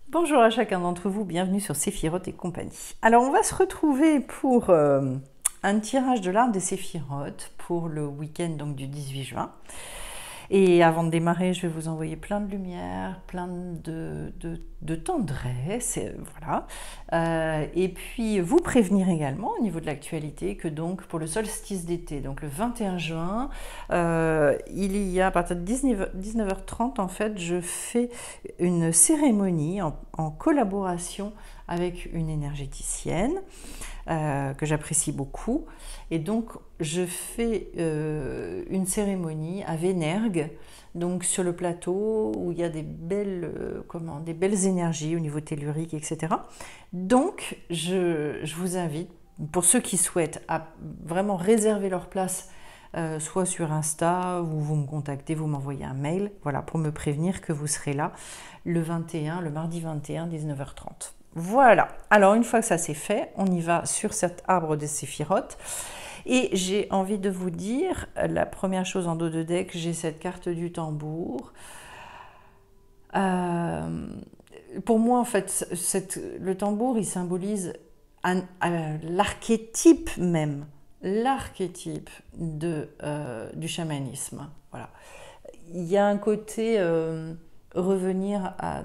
Bonjour à chacun d'entre vous, bienvenue sur Séphiroth et compagnie. Alors on va se retrouver pour un tirage de l'arbre des Séphiroth pour le week-end donc du 18 juin. Et avant de démarrer, je vais vous envoyer plein de lumière, plein de tendresse, voilà. Et puis vous prévenir également au niveau de l'actualité que donc pour le solstice d'été, donc le 21 juin, il y a à partir de 19h30 en fait, je fais une cérémonie en collaboration avec une énergéticienne que j'apprécie beaucoup. Et donc, je fais une cérémonie à Vénergue, donc sur le plateau où il y a des belles énergies au niveau tellurique, etc. Donc, je vous invite, pour ceux qui souhaitent, à vraiment réserver leur place, soit sur Insta, ou vous me contactez, vous m'envoyez un mail, voilà, pour me prévenir que vous serez là le mardi 21, 19h30. Voilà, alors une fois que ça c'est fait, on y va sur cet arbre des Séphiroth. Et j'ai envie de vous dire, la première chose en dos de deck, j'ai cette carte du tambour. Pour moi, en fait, le tambour, il symbolise l'archétype même, l'archétype du chamanisme. Voilà. Il y a un côté revenir à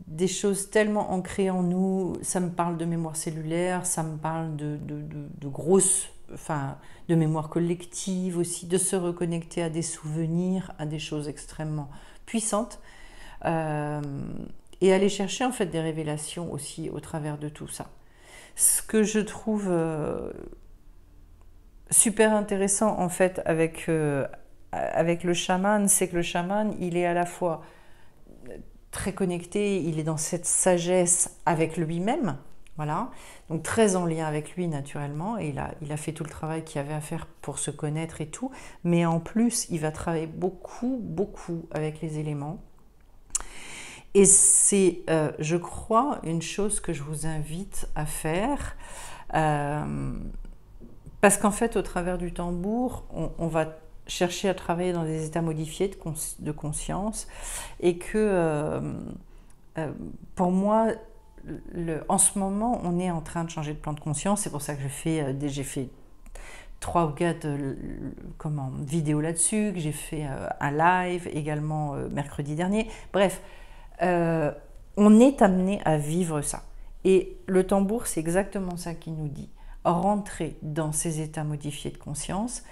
des choses tellement ancrées en nous. Ça me parle de mémoire cellulaire, ça me parle de grosses, enfin, de mémoire collective aussi, de se reconnecter à des souvenirs, à des choses extrêmement puissantes, et aller chercher en fait des révélations aussi au travers de tout ça. Ce que je trouve super intéressant en fait avec le chaman, c'est que le chaman, il est à la fois très connecté, il est dans cette sagesse avec lui-même, voilà, donc très en lien avec lui naturellement, et il a fait tout le travail qu'il y avait à faire pour se connaître et tout, mais en plus il va travailler beaucoup avec les éléments, et c'est, je crois, une chose que je vous invite à faire, parce qu'en fait au travers du tambour, on va chercher à travailler dans des états modifiés de conscience, et que pour moi, en ce moment, on est en train de changer de plan de conscience. C'est pour ça que j'ai fait 3 ou 4 vidéos là-dessus, que j'ai fait un live également mercredi dernier. Bref, on est amené à vivre ça. Et le tambour, c'est exactement ça qui nous dit. Rentrer dans ces états modifiés de conscience.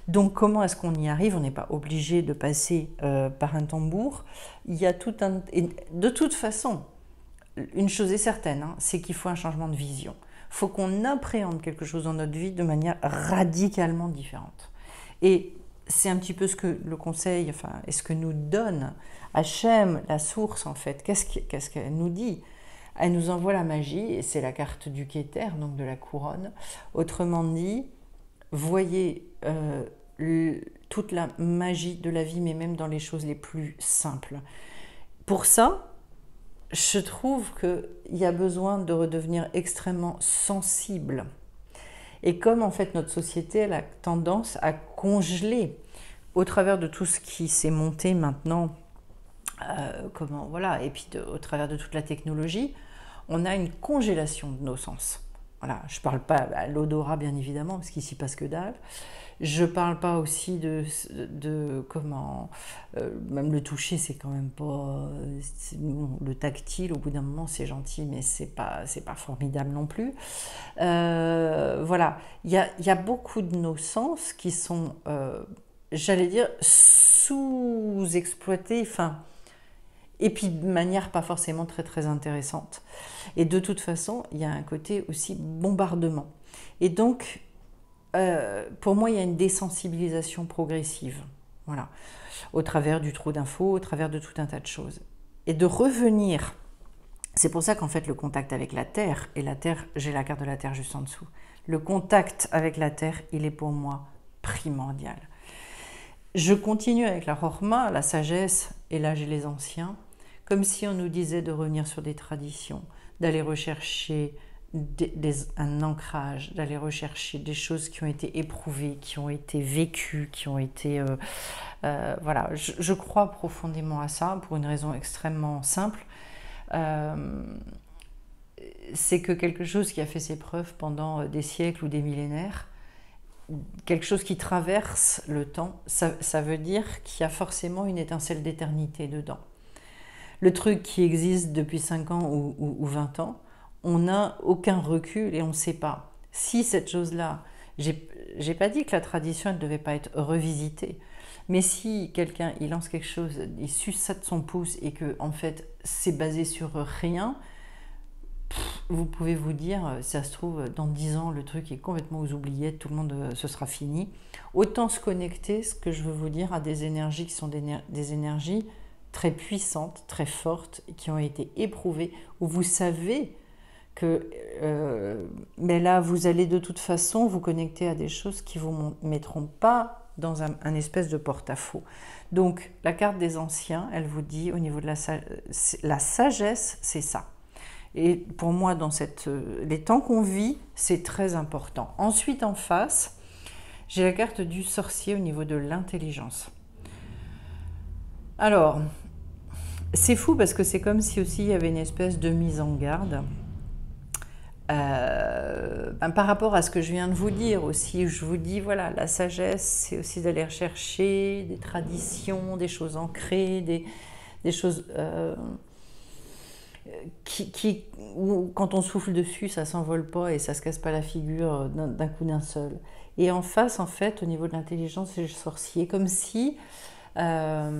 Donc comment est-ce qu'on y arrive? On n'est pas obligé de passer par un tambour. Il y a de toute façon, une chose est certaine, hein, c'est qu'il faut un changement de vision. Il faut qu'on appréhende quelque chose dans notre vie de manière radicalement différente. Et c'est un petit peu ce que le conseil, enfin, et ce que nous donne Hachem, la source en fait. Qu'est-ce qu'elle nous dit? Elle nous envoie la magie, et c'est la carte du Kéter, donc de la couronne. Autrement dit, voyez toute la magie de la vie, mais même dans les choses les plus simples. Pour ça, je trouve qu'il y a besoin de redevenir extrêmement sensible. Et comme en fait notre société elle a tendance à congeler au travers de tout ce qui s'est monté maintenant, voilà, et puis au travers de toute la technologie, on a une congélation de nos sens. Voilà, je ne parle pas de l'odorat bien évidemment, parce qu'ici passe que dalle. Je ne parle pas aussi de comment... même le toucher, c'est quand même pas... Bon, le tactile, au bout d'un moment, c'est gentil, mais c'est pas formidable non plus. Voilà, il y a beaucoup de nos sens qui sont, j'allais dire, sous-exploités, enfin... Et puis de manière pas forcément très intéressante. Et de toute façon, il y a un côté aussi bombardement. Et donc, pour moi, il y a une désensibilisation progressive. Voilà. Au travers du trop d'infos, au travers de tout un tas de choses. Et de revenir, c'est pour ça qu'en fait le contact avec la Terre, et la Terre, j'ai la carte de la Terre juste en dessous, le contact avec la Terre, il est pour moi primordial. Je continue avec la Horma, la sagesse, et là j'ai les anciens, comme si on nous disait de revenir sur des traditions, d'aller rechercher un ancrage, d'aller rechercher des choses qui ont été éprouvées, qui ont été vécues, qui ont été... voilà, je crois profondément à ça, pour une raison extrêmement simple. c'est que quelque chose qui a fait ses preuves pendant des siècles ou des millénaires, quelque chose qui traverse le temps, ça veut dire qu'il y a forcément une étincelle d'éternité dedans. Le truc qui existe depuis 5 ans ou 20 ans, on n'a aucun recul et on ne sait pas. Si cette chose-là, j'ai pas dit que la tradition ne devait pas être revisitée, mais si quelqu'un il lance quelque chose, il suce ça de son pouce et que en fait c'est basé sur rien, vous pouvez vous dire, ça se trouve, dans 10 ans, le truc est complètement aux oubliettes, tout le monde, ce sera fini. Autant se connecter, ce que je veux vous dire, à des énergies qui sont des énergies très puissantes, très fortes, qui ont été éprouvées, où vous savez que mais là, vous allez de toute façon vous connecter à des choses qui ne vous mettront pas dans un espèce de porte-à-faux. Donc, la carte des anciens, elle vous dit, au niveau de la sagesse, c'est ça. Et pour moi, dans les temps qu'on vit, c'est très important. Ensuite, en face, j'ai la carte du sorcier au niveau de l'intelligence. Alors, c'est fou parce que c'est comme si aussi il y avait une espèce de mise en garde. Par rapport à ce que je viens de vous dire aussi, je vous dis, voilà, la sagesse, c'est aussi d'aller rechercher des traditions, des choses ancrées, des choses... où, quand on souffle dessus, ça s'envole pas et ça se casse pas la figure d'un coup d'un seul. Et en face, en fait, au niveau de l'intelligence, c'est le sorcier, comme si moi,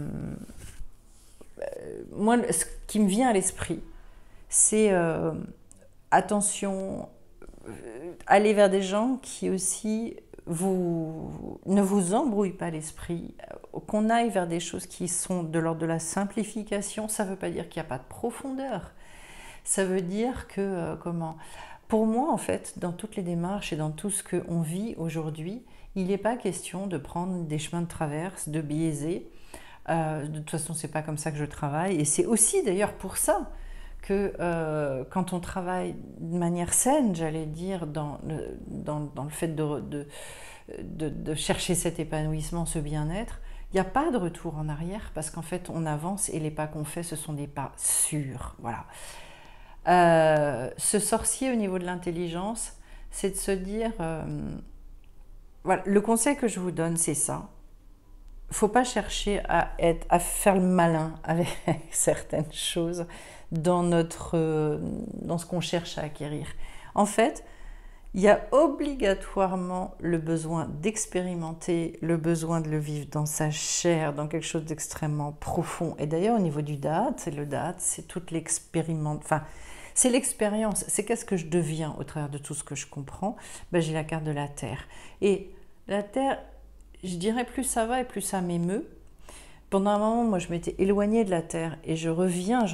ce qui me vient à l'esprit, c'est attention, aller vers des gens qui aussi ne vous embrouillent pas l'esprit, qu'on aille vers des choses qui sont de l'ordre de la simplification. Ça ne veut pas dire qu'il n'y a pas de profondeur. Ça veut dire que, pour moi, en fait, dans toutes les démarches et dans tout ce qu'on vit aujourd'hui, il n'est pas question de prendre des chemins de traverse, de biaiser. De toute façon, c'est pas comme ça que je travaille. Et c'est aussi d'ailleurs pour ça que quand on travaille de manière saine, j'allais dire, dans le fait de chercher cet épanouissement, ce bien-être, il n'y a pas de retour en arrière parce qu'en fait, on avance et les pas qu'on fait, ce sont des pas sûrs. Voilà. Ce sorcier au niveau de l'intelligence, c'est de se dire, voilà, le conseil que je vous donne, c'est ça. Il ne faut pas chercher à faire le malin avec certaines choses dans ce qu'on cherche à acquérir. En fait, il y a obligatoirement le besoin d'expérimenter, le besoin de le vivre dans sa chair, dans quelque chose d'extrêmement profond. Et d'ailleurs, au niveau du Da'at, c'est toute l'expérimentation. Enfin, c'est l'expérience, c'est qu'est-ce que je deviens au travers de tout ce que je comprends. J'ai la carte de la Terre. Et la Terre, je dirais plus ça va et plus ça m'émeut. Pendant un moment, moi, je m'étais éloignée de la Terre et je reviens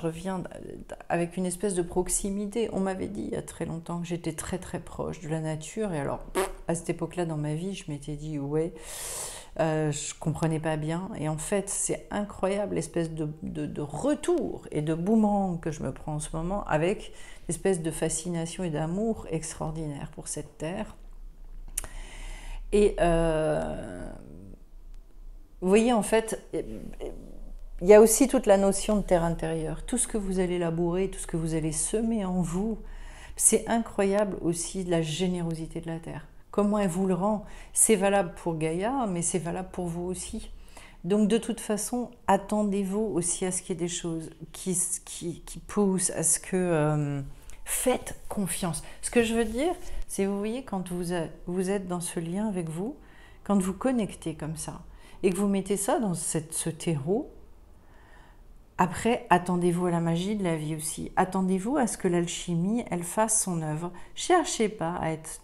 avec une espèce de proximité. On m'avait dit il y a très longtemps que j'étais très très proche de la nature. Et alors, à cette époque-là dans ma vie, je m'étais dit ouais, je comprenais pas bien. Et en fait, c'est incroyable l'espèce de retour et de boomerang que je me prends en ce moment avec l'espèce de fascination et d'amour extraordinaire pour cette Terre. Et vous voyez, en fait, il y a aussi toute la notion de terre intérieure. Tout ce que vous allez labourer, tout ce que vous allez semer en vous, c'est incroyable aussi de la générosité de la terre. Comment elle vous le rend? C'est valable pour Gaïa, mais c'est valable pour vous aussi. Donc de toute façon, attendez-vous aussi à ce qu'il y ait des choses qui poussent, à ce que... faites confiance. Ce que je veux dire, c'est, vous voyez, quand vous êtes dans ce lien avec vous, quand vous connectez comme ça, et que vous mettez ça dans ce terreau, après, attendez-vous à la magie de la vie aussi. Attendez-vous à ce que l'alchimie, elle fasse son œuvre. Cherchez pas à être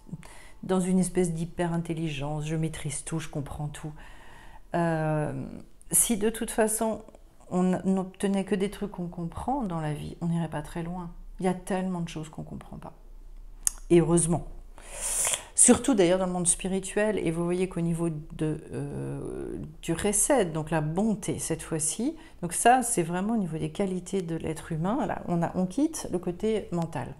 dans une espèce d'hyper-intelligence, je maîtrise tout, je comprends tout. Si de toute façon, on n'obtenait que des trucs qu'on comprend dans la vie, on n'irait pas très loin. Il y a tellement de choses qu'on ne comprend pas. Et heureusement. Surtout d'ailleurs dans le monde spirituel. Et vous voyez qu'au niveau du recède, donc la bonté cette fois-ci, donc ça c'est vraiment au niveau des qualités de l'être humain, là, on quitte le côté mental.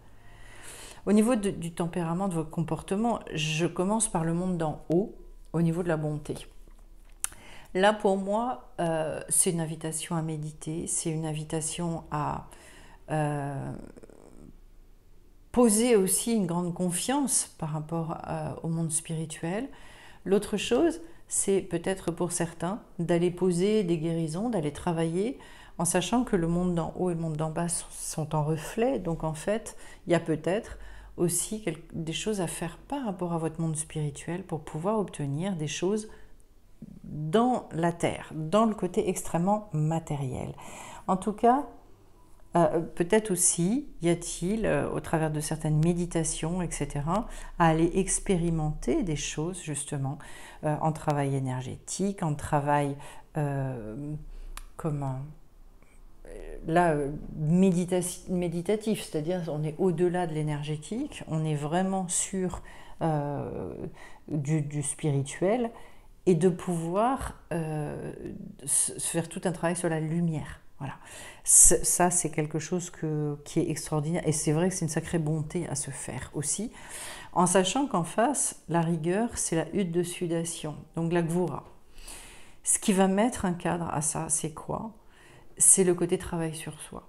Au niveau du tempérament, de votre comportement, je commence par le monde d'en haut, au niveau de la bonté. Là pour moi, c'est une invitation à méditer, c'est une invitation à poser aussi une grande confiance par rapport au monde spirituel. L'autre chose, c'est peut-être pour certains d'aller poser des guérisons, d'aller travailler, en sachant que le monde d'en haut et le monde d'en bas sont en reflet. Donc en fait, il y a peut-être aussi des choses à faire par rapport à votre monde spirituel pour pouvoir obtenir des choses dans la terre, dans le côté extrêmement matériel. En tout cas, peut-être aussi y a-t-il, au travers de certaines méditations, etc., à aller expérimenter des choses justement en travail énergétique, en travail comment là, méditatif, c'est-à-dire on est au-delà de l'énergétique, on est vraiment sur du spirituel, et de pouvoir se faire tout un travail sur la lumière. Voilà. Ça, c'est quelque chose qui est extraordinaire, et c'est vrai que c'est une sacrée bonté à se faire aussi, en sachant qu'en face, la rigueur, c'est la hutte de sudation, donc la gvoura. Ce qui va mettre un cadre à ça, c'est quoi? C'est le côté travail sur soi.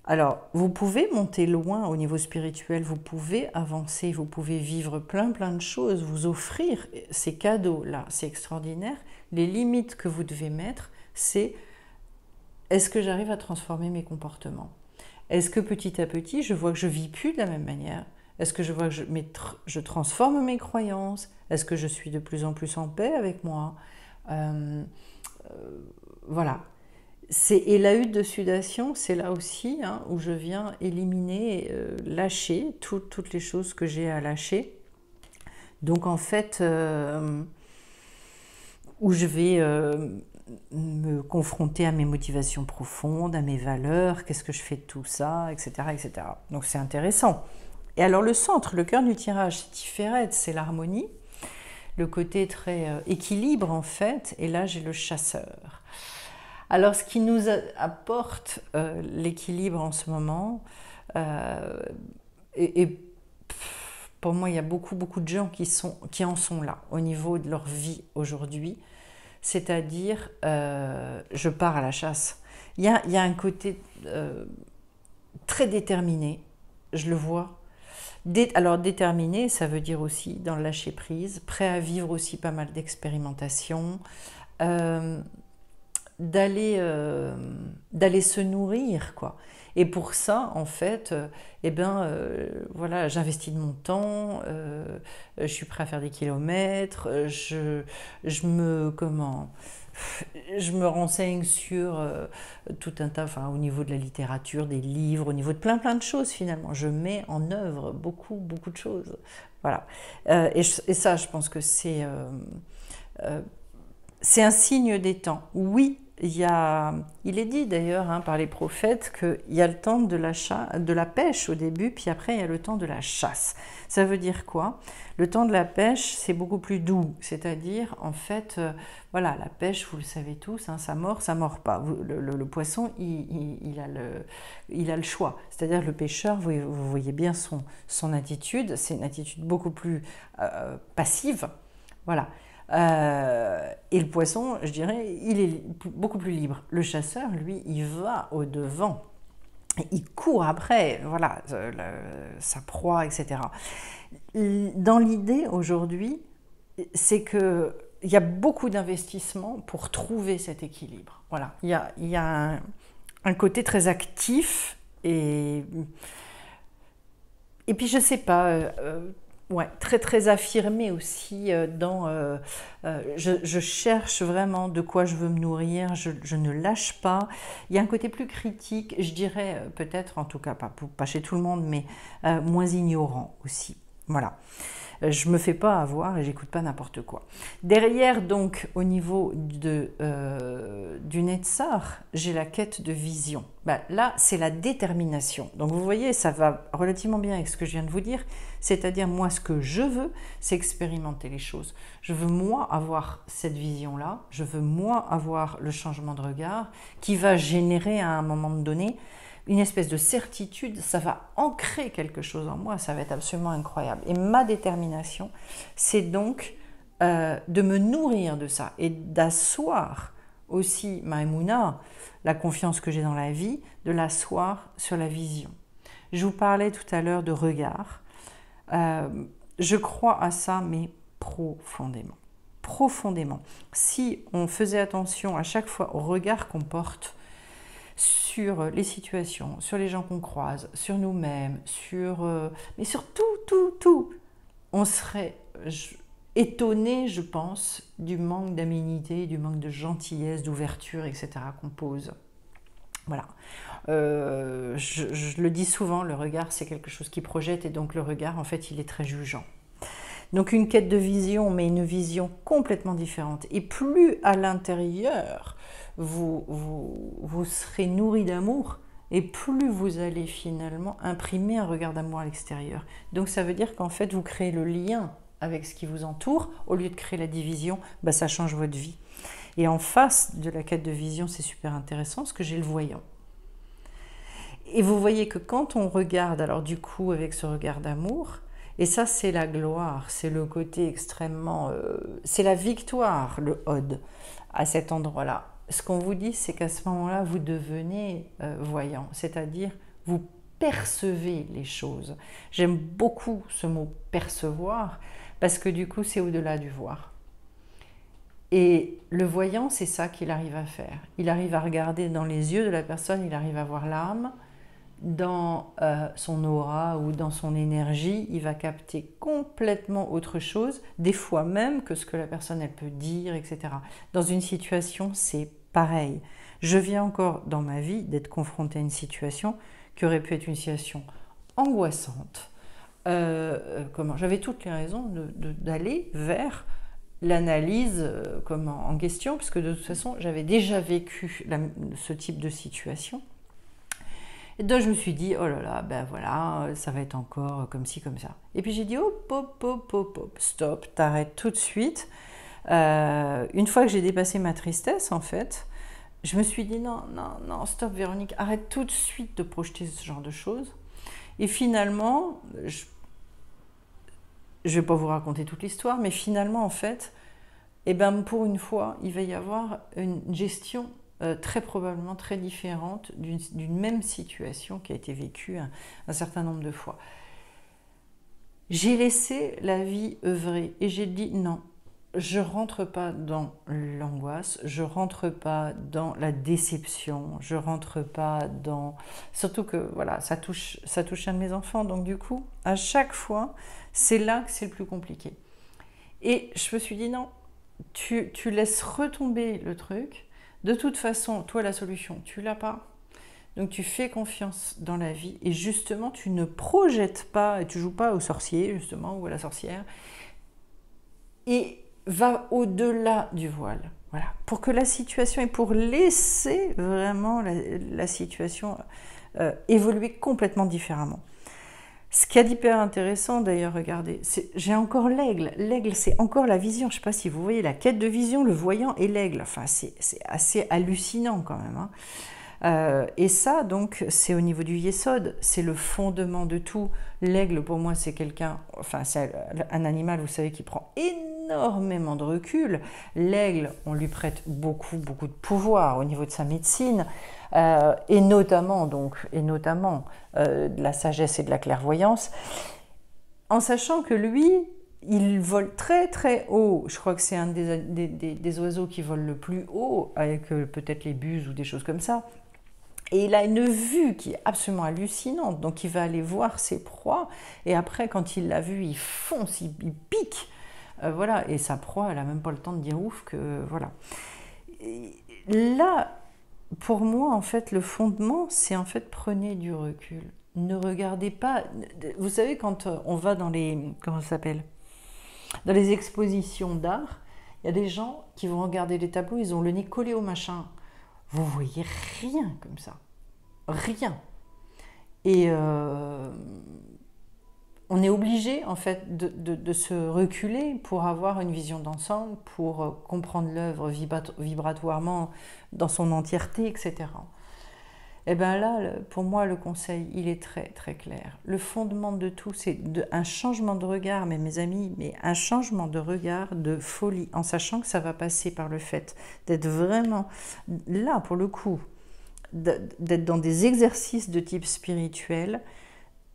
Alors, vous pouvez monter loin au niveau spirituel, vous pouvez avancer, vous pouvez vivre plein de choses, vous offrir ces cadeaux-là, c'est extraordinaire. Les limites que vous devez mettre, c'est est-ce que j'arrive à transformer mes comportements? Est-ce que petit à petit, je vois que je ne vis plus de la même manière? Est-ce que je vois que je transforme mes croyances? Est-ce que je suis de plus en plus en paix avec moi? Voilà. Et la hutte de sudation, c'est là aussi où je viens éliminer, lâcher toutes les choses que j'ai à lâcher. Donc en fait, où je vais me confronter à mes motivations profondes, à mes valeurs, qu'est-ce que je fais de tout ça, etc. etc. Donc c'est intéressant. Et alors le centre, le cœur du tirage, c'est Tiferet, c'est l'harmonie, le côté très équilibre en fait, et là j'ai le chasseur. Alors, ce qui nous apporte l'équilibre en ce moment, et pour moi, il y a beaucoup de gens qui en sont là, au niveau de leur vie aujourd'hui, c'est-à-dire, je pars à la chasse. Il y a un côté très déterminé, je le vois. Alors, déterminé, ça veut dire aussi dans le lâcher-prise, prêt à vivre aussi pas mal d'expérimentation, d'aller se nourrir, quoi. Et pour ça, en fait, voilà, j'investis de mon temps, je suis prêt à faire des kilomètres, je me renseigne sur tout un tas, enfin, au niveau de la littérature, des livres, au niveau de plein de choses finalement. Je mets en œuvre beaucoup de choses. Voilà. Et ça, je pense que c'est un signe des temps. Oui, il est dit d'ailleurs par les prophètes qu'il y a le temps de la pêche au début, puis après il y a le temps de la chasse. Ça veut dire quoi? Le temps de la pêche, c'est beaucoup plus doux, c'est-à-dire en fait, voilà, la pêche, vous le savez tous, ça mord pas. Le poisson, il a le choix. C'est-à-dire le pêcheur, vous voyez bien son attitude, c'est une attitude beaucoup plus passive, voilà. Et le poisson, je dirais, il est beaucoup plus libre. Le chasseur, lui, il va au-devant. Il court après, voilà, sa proie, etc. Dans l'idée, aujourd'hui, c'est qu'il y a beaucoup d'investissements pour trouver cet équilibre. Voilà, il y a un côté très actif et puis, je ne sais pas... ouais, très affirmé aussi je cherche vraiment de quoi je veux me nourrir, je ne lâche pas. Il y a un côté plus critique, je dirais peut-être, en tout cas pas chez tout le monde, mais moins ignorant aussi. Voilà. Je me fais pas avoir et j'écoute pas n'importe quoi. Derrière, donc, au niveau du Netzar, j'ai la quête de vision. Là, c'est la détermination. Donc, vous voyez, ça va relativement bien avec ce que je viens de vous dire. C'est-à-dire, moi, ce que je veux, c'est expérimenter les choses. Je veux, moi, avoir cette vision-là. Je veux, moi, avoir le changement de regard qui va générer à un moment donné une espèce de certitude, ça va ancrer quelque chose en moi, ça va être absolument incroyable. Et ma détermination, c'est donc de me nourrir de ça et d'asseoir aussi ma émouna, la confiance que j'ai dans la vie, de l'asseoir sur la vision. Je vous parlais tout à l'heure de regard. Je crois à ça, mais profondément. Profondément. Si on faisait attention à chaque fois au regard qu'on porte sur les situations, sur les gens qu'on croise, sur nous-mêmes, mais sur tout, on serait étonné, je pense, du manque d'aménité, du manque de gentillesse, d'ouverture, etc. qu'on pose. Voilà. Je le dis souvent, le regard, c'est quelque chose qui projette, et donc le regard, en fait, il est très jugeant. Donc une quête de vision, mais une vision complètement différente. Et plus à l'intérieur, vous serez nourri d'amour, et plus vous allez finalement imprimer un regard d'amour à l'extérieur. Donc ça veut dire qu'en fait, vous créez le lien avec ce qui vous entoure, au lieu de créer la division, ça change votre vie. Et en face de la quête de vision, c'est super intéressant, parce que j'ai le voyant. Et vous voyez que quand on regarde, alors du coup, avec ce regard d'amour, et ça c'est la gloire, c'est le côté extrêmement... c'est la victoire, le Od, à cet endroit-là. Ce qu'on vous dit, c'est qu'à ce moment-là, vous devenez voyant, c'est-à-dire vous percevez les choses. J'aime beaucoup ce mot « percevoir », parce que du coup, c'est au-delà du voir. Et le voyant, c'est ça qu'il arrive à faire. Il arrive à regarder dans les yeux de la personne, il arrive à voir l'âme, dans son aura ou dans son énergie, il va capter complètement autre chose, des fois même que ce que la personne elle peut dire, etc. Dans une situation, c'est pareil. Je viens encore dans ma vie d'être confrontée à une situation qui aurait pu être une situation angoissante. J'avais toutes les raisons d'aller vers l'analyse en question, puisque de toute façon, j'avais déjà vécu ce type de situation. Et donc je me suis dit, oh là là, ben voilà, ça va être encore comme ci, comme ça. Et puis j'ai dit, hop, stop, t'arrêtes tout de suite. Une fois que j'ai dépassé ma tristesse, en fait, je me suis dit, non, stop Véronique, arrête tout de suite de projeter ce genre de choses. Et finalement, je ne vais pas vous raconter toute l'histoire, mais finalement, en fait, pour une fois, il va y avoir une gestion très probablement très différente d'une même situation qui a été vécue un certain nombre de fois. J'ai laissé la vie œuvrer et j'ai dit non, je rentre pas dans l'angoisse, je rentre pas dans la déception, je rentre pas dans... Surtout que voilà, ça touche un de mes enfants, donc du coup, à chaque fois, c'est là que c'est le plus compliqué. Et je me suis dit non, tu laisses retomber le truc. De toute façon, toi, la solution, tu l'as pas. Donc, tu fais confiance dans la vie et justement, tu ne projettes pas et tu joues pas au sorcier, justement, ou à la sorcière. Et va au-delà du voile. Voilà. Pour que la situation et pour laisser vraiment la situation évoluer complètement différemment. Ce qu'il y a d'hyper intéressant, d'ailleurs, regardez, j'ai encore l'aigle. L'aigle, c'est encore la vision. Je ne sais pas si vous voyez la quête de vision, le voyant et l'aigle. Enfin, c'est assez hallucinant quand même. Hein. Et ça, donc, c'est au niveau du Yesod. C'est le fondement de tout. L'aigle, pour moi, c'est c'est un animal, vous savez, qui prend énormément de recul. L'aigle, on lui prête beaucoup de pouvoir au niveau de sa médecine. Et notamment de la sagesse et de la clairvoyance, en sachant que lui, il vole très très haut. Je crois que c'est un des oiseaux qui vole le plus haut, avec peut-être les buses ou des choses comme ça. Et il a une vue qui est absolument hallucinante, donc il va aller voir ses proies, et après, quand il l'a vue, il fonce, il pique, voilà, et sa proie, elle n'a même pas le temps de dire ouf, voilà. Et là, pour moi, en fait, le fondement, c'est en fait, prenez du recul. Ne regardez pas... Vous savez, quand on va dans les... Comment ça s'appelle ? Dans les expositions d'art, il y a des gens qui vont regarder les tableaux, ils ont le nez collé au machin. Vous voyez rien comme ça. Rien. Et on est obligé, en fait, de se reculer pour avoir une vision d'ensemble, pour comprendre l'œuvre vibratoirement dans son entièreté, etc. Et bien là, pour moi, le conseil, il est très très clair. Le fondement de tout, c'est un changement de regard, mais mes amis, mais un changement de regard de folie, en sachant que ça va passer par le fait d'être vraiment, là pour le coup, d'être dans des exercices de type spirituel,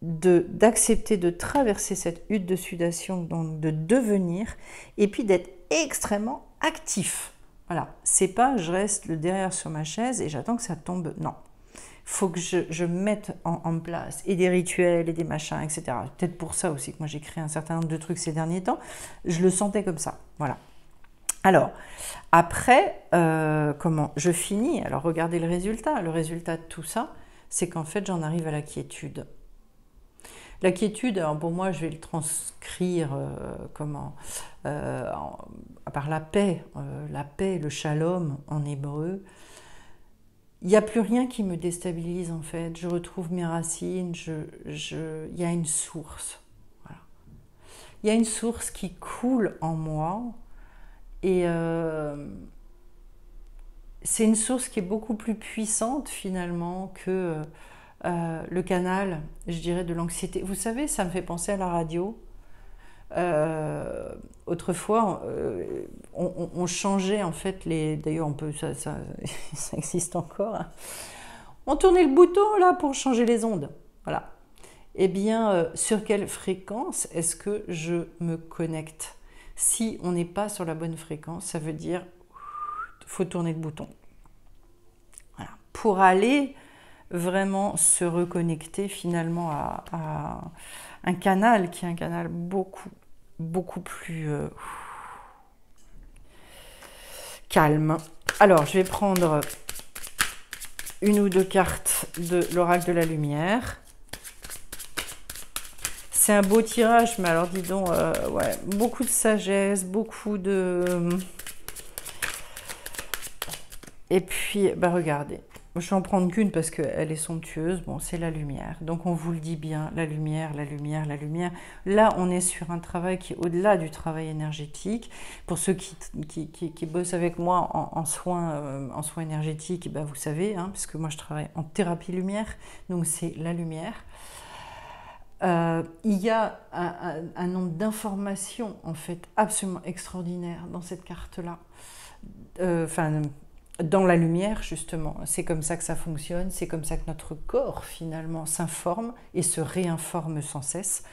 d'accepter de traverser cette hutte de sudation, donc de devenir, et puis d'être extrêmement actif. Voilà, c'est pas je reste le derrière sur ma chaise et j'attends que ça tombe, non. Faut que je mette en place et des rituels et des machins, etc. Peut-être pour ça aussi que moi j'ai créé un certain nombre de trucs ces derniers temps. Je le sentais comme ça, voilà. Alors, après, comment je finis? Alors, regardez le résultat. Le résultat de tout ça, c'est qu'en fait, j'en arrive à la quiétude. La quiétude, alors pour moi, je vais le transcrire par la paix, le shalom en hébreu. Il n'y a plus rien qui me déstabilise en fait. Je retrouve mes racines. Il y a une source. Voilà. Il y a une source qui coule en moi et c'est une source qui est beaucoup plus puissante finalement que le canal, je dirais, de l'anxiété. Vous savez, ça me fait penser à la radio. Autrefois, on changeait en fait d'ailleurs, on peut, ça existe encore. Hein. On tournait le bouton là pour changer les ondes. Voilà. Eh bien, sur quelle fréquence est-ce que je me connecte? Si on n'est pas sur la bonne fréquence, ça veut dire faut tourner le bouton. Voilà. Pour aller vraiment se reconnecter finalement à un canal qui est un canal beaucoup plus calme. Alors, je vais prendre une ou deux cartes de l'oracle de la lumière. C'est un beau tirage, mais alors dis donc, ouais, beaucoup de sagesse, beaucoup de... Et puis, bah regardez, je vais en prendre qu'une parce qu'elle est somptueuse. Bon, c'est la lumière. Donc, on vous le dit bien, la lumière, la lumière, la lumière. Là, on est sur un travail qui est au-delà du travail énergétique. Pour ceux qui bossent avec moi en soins énergétiques, ben, vous savez, hein, parce que moi, je travaille en thérapie lumière. Donc, c'est la lumière. Il y a un nombre d'informations, en fait, absolument extraordinaires dans cette carte-là. Dans la lumière, justement. C'est comme ça que ça fonctionne, c'est comme ça que notre corps, finalement, s'informe et se réinforme sans cesse.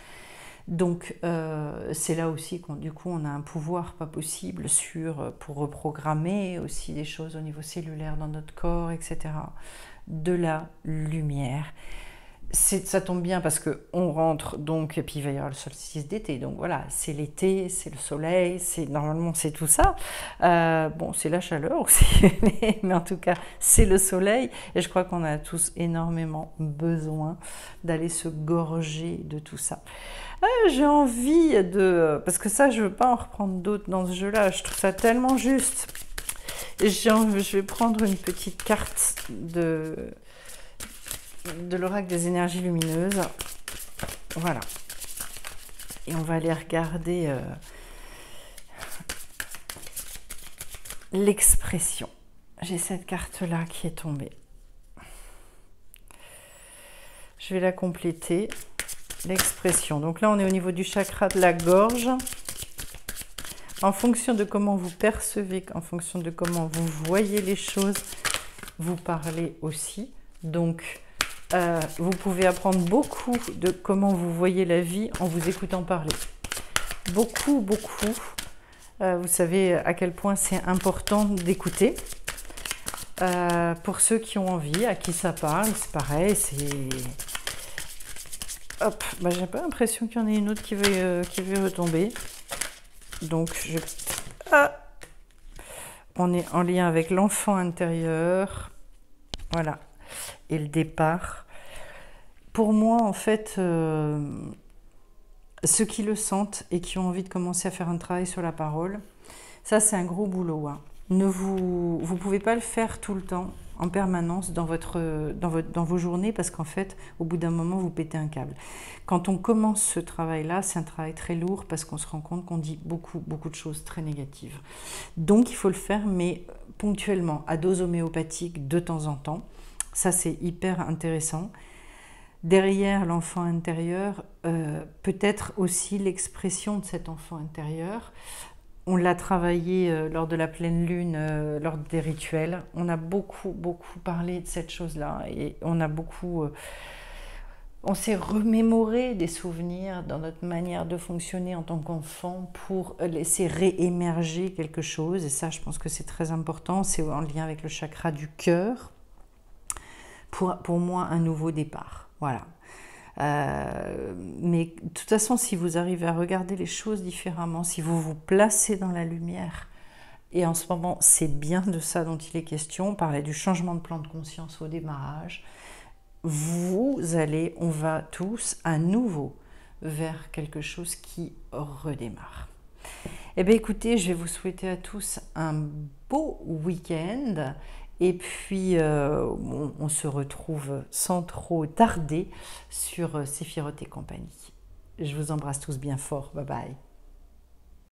Donc, c'est là aussi du coup, on a un pouvoir pas possible pour reprogrammer aussi des choses au niveau cellulaire dans notre corps, etc. De la lumière. Ça tombe bien parce qu'on rentre donc, et puis il va y avoir le solstice d'été, donc voilà, c'est l'été, c'est le soleil, normalement c'est tout ça. Bon, c'est la chaleur aussi, mais en tout cas c'est le soleil, et je crois qu'on a tous énormément besoin d'aller se gorger de tout ça. J'ai envie parce que ça je veux pas en reprendre d'autres dans ce jeu-là, je trouve ça tellement juste. Je vais prendre une petite carte de l'oracle des énergies lumineuses. Voilà. Et on va aller regarder l'expression. J'ai cette carte-là qui est tombée. Je vais la compléter. L'expression. Donc là, on est au niveau du chakra de la gorge. En fonction de comment vous percevez, en fonction de comment vous voyez les choses, vous parlez aussi. Donc, vous pouvez apprendre beaucoup de comment vous voyez la vie en vous écoutant parler. Beaucoup. Vous savez à quel point c'est important d'écouter. Pour ceux qui ont envie, à qui ça parle, c'est pareil. Hop, bah, j'ai pas l'impression qu'il y en ait une autre qui veut retomber. Donc, on est en lien avec l'enfant intérieur. Voilà. Et le départ. Pour moi, en fait, ceux qui le sentent et qui ont envie de commencer à faire un travail sur la parole, ça, c'est un gros boulot. Hein. Vous ne pouvez pas le faire tout le temps, en permanence, dans vos journées, parce qu'en fait, au bout d'un moment, vous pétez un câble. Quand on commence ce travail-là, c'est un travail très lourd, parce qu'on se rend compte qu'on dit beaucoup de choses très négatives. Donc, il faut le faire, mais ponctuellement, à dose homéopathique, de temps en temps. Ça, c'est hyper intéressant. Derrière l'enfant intérieur, peut-être aussi l'expression de cet enfant intérieur. On l'a travaillé lors de la pleine lune, lors des rituels. On a beaucoup, beaucoup parlé de cette chose-là et on s'est remémoré des souvenirs dans notre manière de fonctionner en tant qu'enfant pour laisser réémerger quelque chose. Et ça, je pense que c'est très important. C'est en lien avec le chakra du cœur. Pour moi, un nouveau départ. Voilà. Mais de toute façon, si vous arrivez à regarder les choses différemment, si vous vous placez dans la lumière, et en ce moment, c'est bien de ça dont il est question, on parlait du changement de plan de conscience au démarrage, on va tous à nouveau vers quelque chose qui redémarre. Eh bien écoutez, je vais vous souhaiter à tous un beau week-end et puis on se retrouve sans trop tarder sur Séphiroth et compagnie. Je vous embrasse tous bien fort, bye bye.